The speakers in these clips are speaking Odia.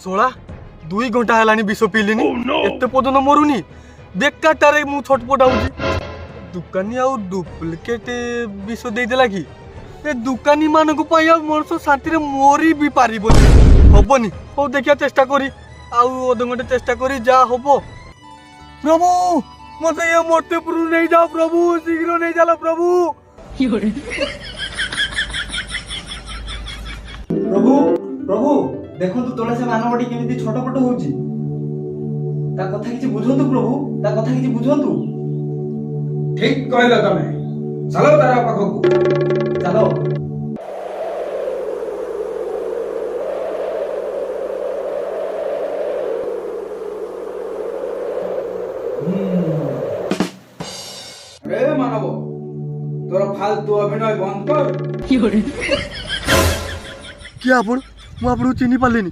सोला 2 घंटा है विष पीलिनी एत पर्यटन मरुनी बेकार मु छटपट आउची दुकानी आउ डुप्लिकेट विष देदेला कि ए दुकानी मानक मनुष्य शांति मरी भी पार हबनी हो देखिया चेष्टा करी आउ अध घंटे चेष्टा करी जा हब प्रभु मत ये मर्त्यपुर नहीं जाओ प्रभु शीघ्र नहीं जाला प्रभु प्रभु प्रभु देखंतु तोळे से मानवटी केमिति छटपट होउची ता कथा किछि बुझंतु प्रभु ता कथा किछि बुझंतु ठीक कहला तमे चलो तारा पाखकु चलो रे मानव तोर फालतू अभिनय बंद कर क्या आपण मु आपन चिनी पालेनी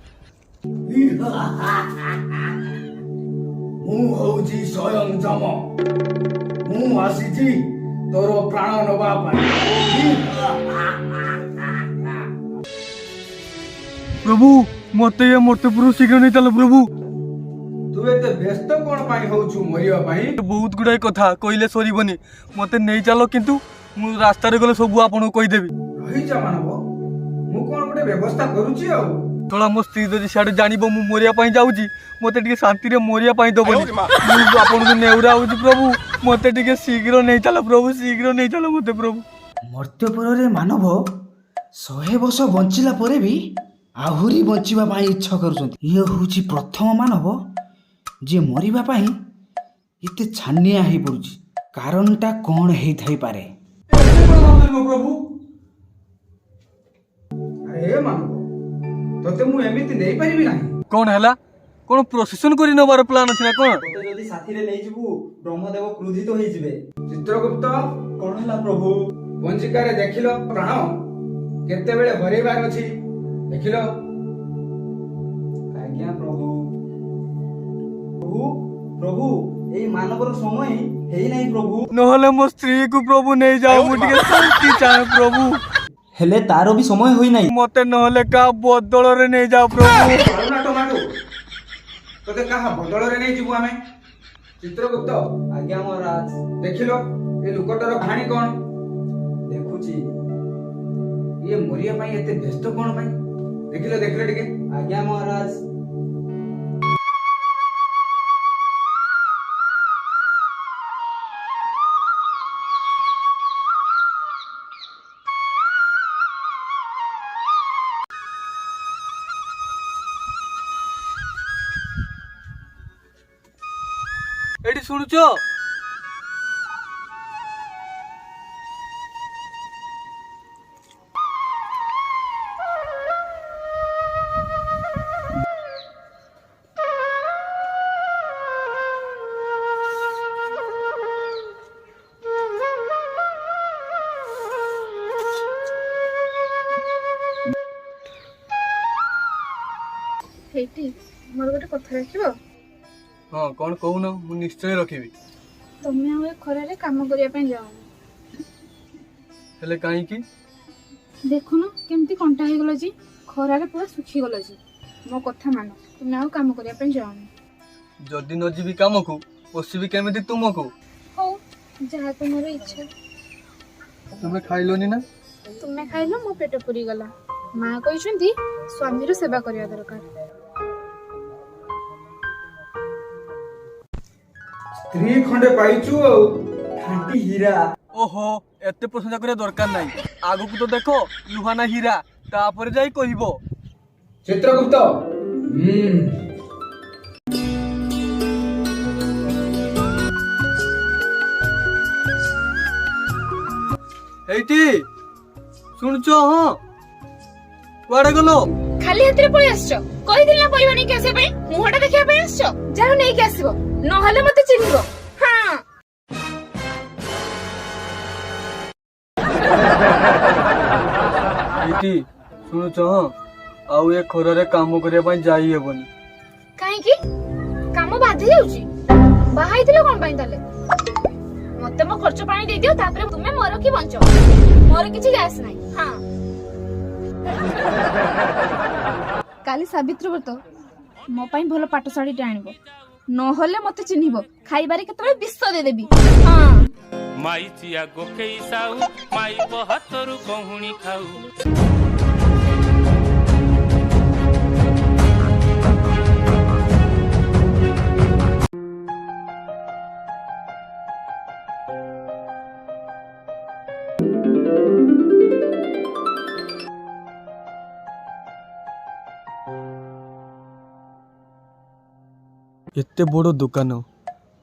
मु होउची स्वयं जम मु आसीची तोर प्राण नबा पाई प्रभु मते ये मर्त्यपुर शीघ्र नहीं चलो प्रभु तू एते व्यस्त कोन पाई होउछु मरिया पाई बहुत गुड़ाई कथा कहले सरीबनी मते नहीं चलो किंतु मु रास्ता रे गले सब आपन कहि देबी रही जा मानव मु कोन गोटे व्यवस्था करूची आ थोड़ा मो स्त्री जदि सियाडे जानिबो मु मरिया पाई जाउची मते टिके शांति रे मरिया पाई दबनी मु आपन को नेउरा होउची प्रभु मते टिके शीघ्र नहीं चलो प्रभु शीघ्र नहीं चलो मते प्रभु मर्त्यपुर रे मानव 100 वर्ष बंचिला परे भी आहुरी बंचिबा पाई इच्छा करूछंती ये होउची प्रथम मानव जे मरिबा पाई इते छानिया हे पड़ुची कारणटा कोन हेई थाई पारे प्रभु अरे मानव तते मु एमिति नै परिबि नाही कौन हैला कौन प्रोसेसन करी नबार प्लान अछि ना कोन तते जदी साथी रे नै जिवु ब्रह्मदेव क्रोधित होई जिवे चित्रगुप्त कोन हैला प्रभु पंचिका रे देखिलो प्राण केते बेले हरेबार अछि देखिलो आज्ञा प्रभु प्रभु प्रभु एई मानवर समय हेई नै प्रभु नहले मो स्त्री को प्रभु नहीं जाओ मु टिके शांति चाहे प्रभु हेले तारो भी समय होई नै मते नहले का बदल रे नहीं जाओ प्रभु करुणा टमाटो तते कहा बदल रे नै जिवु आमे चित्रगुप्त आज्ञा महाराज देखिलो ए लुकटर कहानी कोन देखुची ये मरिया पाई एते व्यस्त कोन पाई देखिलो देखिलो टिके आज्ञा महाराज एडी सुनुचो हेटी मोर गोटे कथा रखिबो हां कौन कहून मु निश्चय रखिबी तमे आ खरा रे काम करिया पे जाओ हेले काहे की देखुनो केमती कंटा हे गलो जी खरा रे पूरा सुखी गलो जी मो कथा मानो तमे आ काम करिया पे जाओ जदि न जीवी काम को पोसीबी केमिति तुमको हो जहा तुमरो इच्छा तुमे खाइलोनी ना तुमे खाइलो मो पेट पुरी गला मां कहिसंती स्वामी रो सेवा करिया दरकार स्त्री खंडे पाइचु खांटी हीरा ओहो एते प्रशंसा करे दरकार नाही आगु को तो देखो लुहाना हीरा तापर जाई कहिबो चित्रगुप्त हेटी सुनचो हां कुआडे गलो खाली हाथ रे पळी आछो कहि दिला परिबा नै के आसे पे मुहटा देखिया पे आछो जानो नै के आसीबो न हले मते चिन्हिबो हां हेटी सुनचो हां आउ ए खरा रे काम करिया पई जाई हेबनी काहे की काम बाधी जाउची बाहाई दिलो कोन पई ताले मते मो खर्च पानी दे दियो तापरे तुमे मोर की बंचो मोर किछि गैस नै हां काली सावित्री व्रत ମୋ ପାଇଁ ଭଲ ପାଟ ଶାଢୀଟେ ଆଣିବ ନହେଲେ ମତେ ଚିହ୍ନିବ ଖାଇବାରେ କେତେବେଳେ ବିଷ ଦେଇଦେବି ହଁ ମାଇ ଚିଆ ଗୋକେଇ ସାଉ ମାଇ ହାତରୁ କହୁଣି ଖାଉ। ଏତେ ବଡ଼ ଦୋକାନ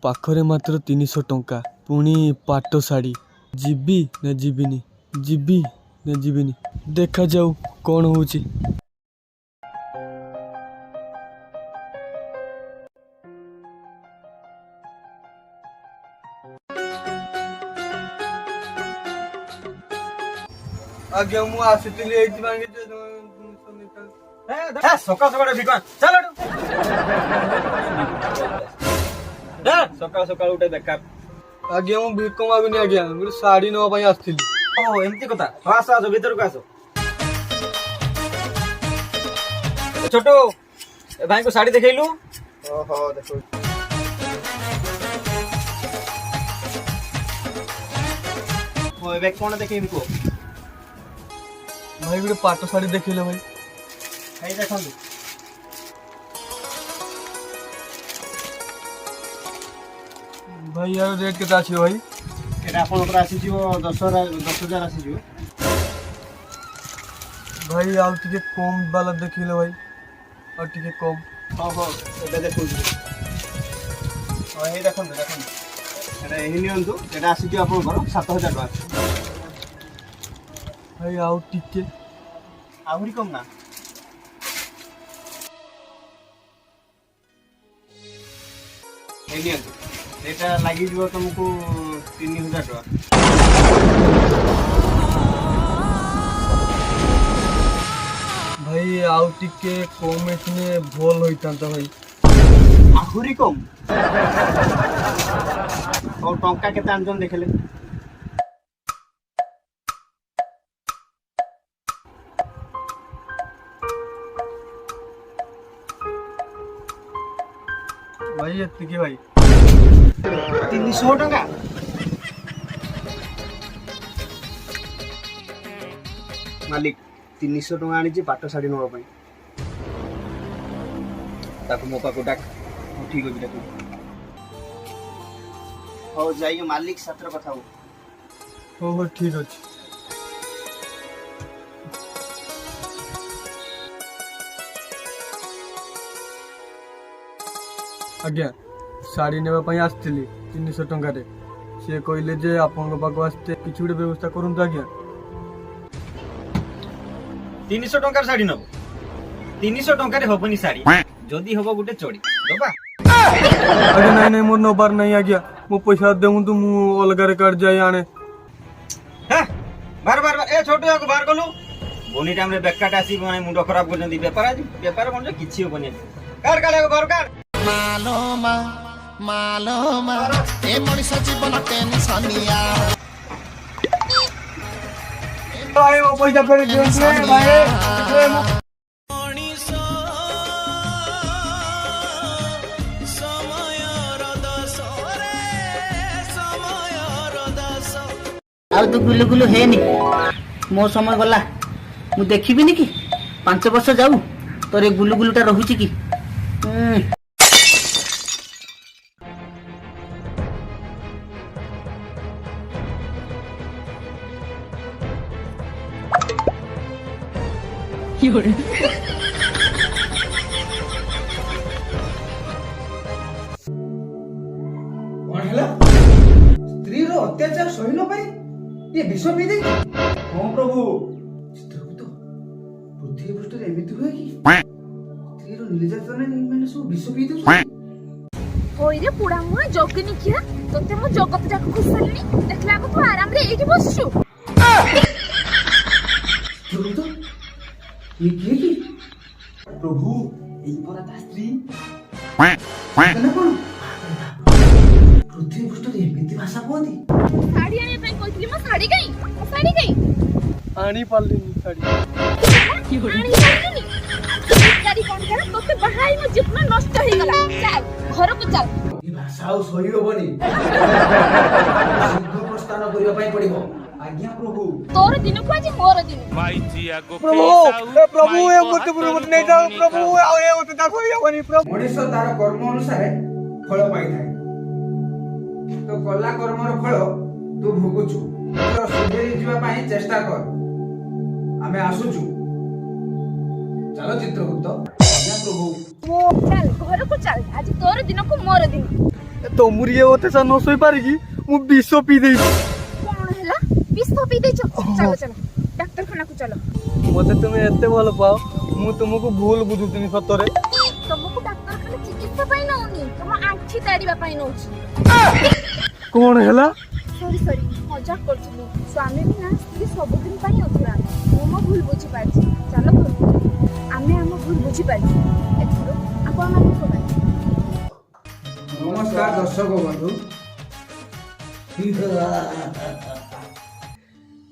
ପାଖରେ ମାତ୍ର 300 ଟଙ୍କା ପୁଣି ପାଟ ଶାଢ଼ୀ ଯିବି ନା ଯିବିନି ଯିବି ନା ଯିବିନି ଦେଖାଯାଉ କ'ଣ ହଉଛି। ଆଜ୍ଞା ମୁଁ ଆସିଥିଲି ଏଇଥିପାଇଁ ସକାଳ ସକାଳ ଭିକ ଚାଲ ସକାଳ ସକାଳ ଗୋଟେ ବେକାର। ଆଜ୍ଞା ମୁଁ ଭିକ ମାଗୁନି ଆଜ୍ଞା ଗୋଟେ ଶାଢ଼ୀ ନେବା ପାଇଁ ଆସିଥିଲି। ଓହୋ ଏମିତି କଥା। ହଁ ଆସ ଆସ ଭିତରକୁ ଆସ। ଛୋଟ ଏ ଭାଇଙ୍କୁ ଶାଢ଼ୀ ଦେଖେଇଲୁ। ଓହୋ ଦେଖ ଏବେ କଣ ଦେଖେଇବି କୁହ। ଭାଇ ଗୋଟେ ପାଟ ଶାଢ଼ୀ ଦେଖେଇଲେ ଭାଇ। ଭାଇ ଦେଖନ୍ତୁ ଭାଇ ୟାର ରେଟ୍ କେତେ ଆସିବ ଭାଇ? এটা ଆପଣଙ୍କର ଆସିଯିବ 10,000 ଆସିଯିବ। ଭାଇ ଆଉ ଟିକେ କମ୍ ବାଲା ଦେଖିଲେ ଭାଇ ଆଉ ଟିକେ କମ୍। ହଁ ହଁ ଏବେ ଦେଖନ୍ତୁ। ହଁ ଏଇ ଦେଖନ୍ତୁ ଦେଖନ୍ତୁ ଏଇଟା ଏହି ନିଅନ୍ତୁ ଏଇଟା ଆସିଯିବ ଆପଣଙ୍କର 7,000 ଟଙ୍କା। ଭାଇ ଆଉ ଟିକେ ଆହୁରି କମ୍ ନା এই নিয়ନ୍ତୁ এটা ଲାଗିଯିବ ତମକୁ 3,000 ଟଙ୍କା। ଭାଇ ଆଉ ଟିକେ କମ୍ ଏଥିରେ ଭଲ ହୋଇଥାନ୍ତା ଭାଇ। ଆହୁରି କମ୍ ଆଉ ଟଙ୍କା କେତେ ଆଣିଛନ୍ତି ଦେଖିଲେ। ଭାଇ ଏତିକି ଭାଇ 300 ଟଙ୍କା। ମାଲିକ 300 ଟଙ୍କା ଆଣିଛି ପାଟ ଶାଢ଼ୀ ନେବା ପାଇଁ। ତାକୁ ମୋ ପାଖକୁ ଡାକ। ଠିକ ଅଛି ଡାକ। ହଉ ଯାଇକି ମାଲିକ ସାଥିରେ କଥା ହଉ। ହଉ ହଉ ଠିକ୍ ଅଛି। ଆଜ୍ଞା ଶାଢ଼ୀ ନେବା ପାଇଁ ଆସିଥିଲି 300 ଟଙ୍କାରେ। ସିଏ କହିଲେ ଯେ ଆପଣଙ୍କ ପାଖକୁ ଆସିతే କିଛି ଗୋଟେ ବ୍ୟବସ୍ଥା କରନ୍ତୁ ଆଜ୍ଞା। 300 ଟଙ୍କାର ଶାଢ଼ୀ ନେବ। 300 ଟଙ୍କାରେ ହବନି ଶାଢ଼ୀ। ଯଦି ହବ ଗୋଟେ ଚଡ଼ି ଦବା। ଆଜ୍ଞା ନାଇଁ ନାଇଁ ମୋର ନେବାର ନାହିଁ ଆଜ୍ଞା। ମୋ ପଇସା ଦିଅନ୍ତୁ ମୁଁ ଅଲଗାରେ କାର୍ଡ ଯାଇ ଆଣେ। হ্যাঁ বার বার এ ছোট যাক বার কলু বনি টাইমরে বেকাটা আসি মানে মুন্ড খারাপ করছন্তি বেপার মন কিছু হবনি। কার কার বার কার মালোমা মালোমা এ মଣିষ জীবন টেনশনিয়া ভাই ମୋ ପଇସା ଫେରି ଦିଅନ୍ତୁ ଭାଇ। ଆଉ ତୁ ଗୁଲୁ ଗୁଲୁ ହେନି ମୋ ସମୟ ଗଲା। ମୁଁ ଦେଖିବିନି କି 5 ବର୍ଷ ଯାଉ ତୋର ଏ ଗୁଲୁ ଗୁଲୁଟା ରହୁଛି କି। କଣ ହେଲା? ସ୍ତ୍ରୀର ଅତ୍ୟାଚାର ସହି ନ ପାରି ଏ ବିଷ ପିଇ ଦେଇଛି। ହଁ ପ୍ରଭୁ ଚିତ୍ରଗୁପ୍ତ ପୃଥିବୀ ପୃଷ୍ଠରେ ଏମିତି ହୁଏ କି ସ୍ତ୍ରୀର ନିର୍ଯାତନା ମାନେ ସବୁ ବିଷ ପିଇ ଦେଉଛନ୍ତି। ହଇରେ ପୁଡ଼ା ମୁହଁ ଜଗିନି କିଆ ତତେ ମୁଁ ଜଗତ ଯାକ ଖୋସାଲିଣି ଦେଖିଲା ଆଗ ତୁ ଆରାମରେ ଏଇଠି ବସିଛୁ। ଚିତ୍ରଗୁପ୍ତ ଏ କିଏ କି? ପ୍ରଭୁ ଏଇ ପରା ତା ସ୍ତ୍ରୀ। ନା କଣ ପୃଥିବୀ ପୃଷ୍ଠରେ ଏମିତି ଭାଷା କୁହନ୍ତି। ଶାଢ଼ୀ ଆଣିବା ପାଇଁ କହିଥିଲି ମୋ ଶାଢ଼ୀ କାଇଁ ଆଣି ପାରିଲିନି ଶାଢ଼ୀ। ଆଣି ପାରିଲିନି ତାରି କଣ କର ତତେ ବାହାଇ ମୋ ଜୀବନ ନଷ୍ଟ ହେଇଗଲା ଚାଲ ଘରକୁ ଚାଲ ଏ ଭାଷା ଆଉ ସହି ହବନି ଶୀଘ୍ର ପ୍ରସ୍ଥାନ କରିବା ପାଇଁ ପଡିବ। ଆଜ୍ଞା ପ୍ରଭୁ। ତୋର ଦିନକୁ ଆଜି ମୋର ଦିନ ମାଇଚିଆ ପ୍ରଭୁ ଗୋକେଇ ସାହୁ ଏ ପ୍ରଭୁ ଏ ମତେ ମତେ ନେଇ ଯାଅ ପ୍ରଭୁ ଆଉ ଏ ମତେ ତା କହି ହବନି ପ୍ରଭୁ। ମଣିଷ ତାର କର୍ମ ଅନୁସାରେ ଫଳ ପାଇଥାଏ। ତ କଲା କର୍ମର ଫଳ ତୁ ଭୋଗୁଛୁ। ତୋର ସୁଧେରି ଯିବା ପାଇଁ ଚେଷ୍ଟା କର। ଆମେ ଆସୁଛୁ। ଚାଲ ଚିତ୍ରଗୁପ୍ତ। ଆଜ୍ଞା ପ୍ରଭୁ। ଚାଲ ଘରକୁ ଚାଲ ଆଜି ତୋର ଦିନକୁ ମୋର ଦିନ ତମରି ଏ ଅତ୍ୟାଚାର ନ ସହି ପାରିକି ମୁଁ ବିଷ ପିଇ ଦେଇଛି। କଣ ହେଲା ବିଷ ପିଇ ଦେଇଛ ଚାଲ ଚାଲ ଡାକ୍ତରଖାନାକୁ ଚାଲ ମତେ ତୁମେ ଏତେ ଭଲ ପାଅ ମୁଁ ତୁମକୁ ଭୁଲ ବୁଝୁଥିଲି ସତରେ। ତମକୁ ଡାକ୍ତରଖାନା ଚିକିତ୍ସା ପାଇଁ ନଉନି ତମ ଆଣ୍ଠି ତାଡିବା ପାଇଁ ନଉଛି କଣ ହେଲା? ସରି ମଜାକ କରୁଥିଲି ସ୍ୱାମୀ ବିନା ସ୍ତ୍ରୀ ସବୁଦିନ ପାଇଁ ଅଧୁରା ମୁଁ ମୋ ଭୁଲ ବୁଝିପାରିଛି ଚାଲ ଘରକୁ ଆମେ ଆମ ଭୁଲ ବୁଝିପାରିଛୁ ଏଥର ଆପଣମାନଙ୍କ ପାଇଁ ନମସ୍କାର ଦର୍ଶକ ବନ୍ଧୁ।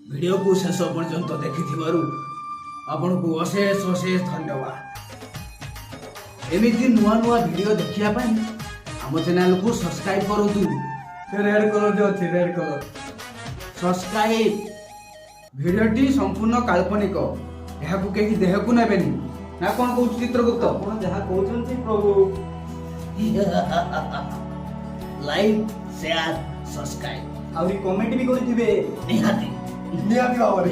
ଭିଡ଼ିଓକୁ ଶେଷ ପର୍ଯ୍ୟନ୍ତ ଦେଖିଥିବାରୁ ଆପଣଙ୍କୁ ଅଶେଷ ଅଶେଷ ଧନ୍ୟବାଦ। ଏମିତି ନୂଆ ନୂଆ ଭିଡ଼ିଓ ଦେଖିବା ପାଇଁ ଆମ ଚ୍ୟାନେଲକୁ ସବସ୍କ୍ରାଇବ କରନ୍ତୁ। ରେଡ୍ କଲର ଯେ ଅଛି ରେଡ୍ କଲର। ସବସ୍କ୍ରାଇବ। ଭିଡ଼ିଓଟି ସମ୍ପୂର୍ଣ୍ଣ କାଳ୍ପନିକ ଏହାକୁ କେହି ଦେହକୁ ନେବେନି ନା କଣ କହୁଛୁ ଚିତ୍ରଗୁପ୍ତ? ଆପଣ ଯାହା କହୁଛନ୍ତି ପ୍ରଭୁ। ଲାଇକ୍ ସେୟାର ସବସ୍କ୍ରାଇବ ଆହୁରି କମେଣ୍ଟ ବି କରିଥିବେ ନିହାତି ନିହାତି ଭାବରେ।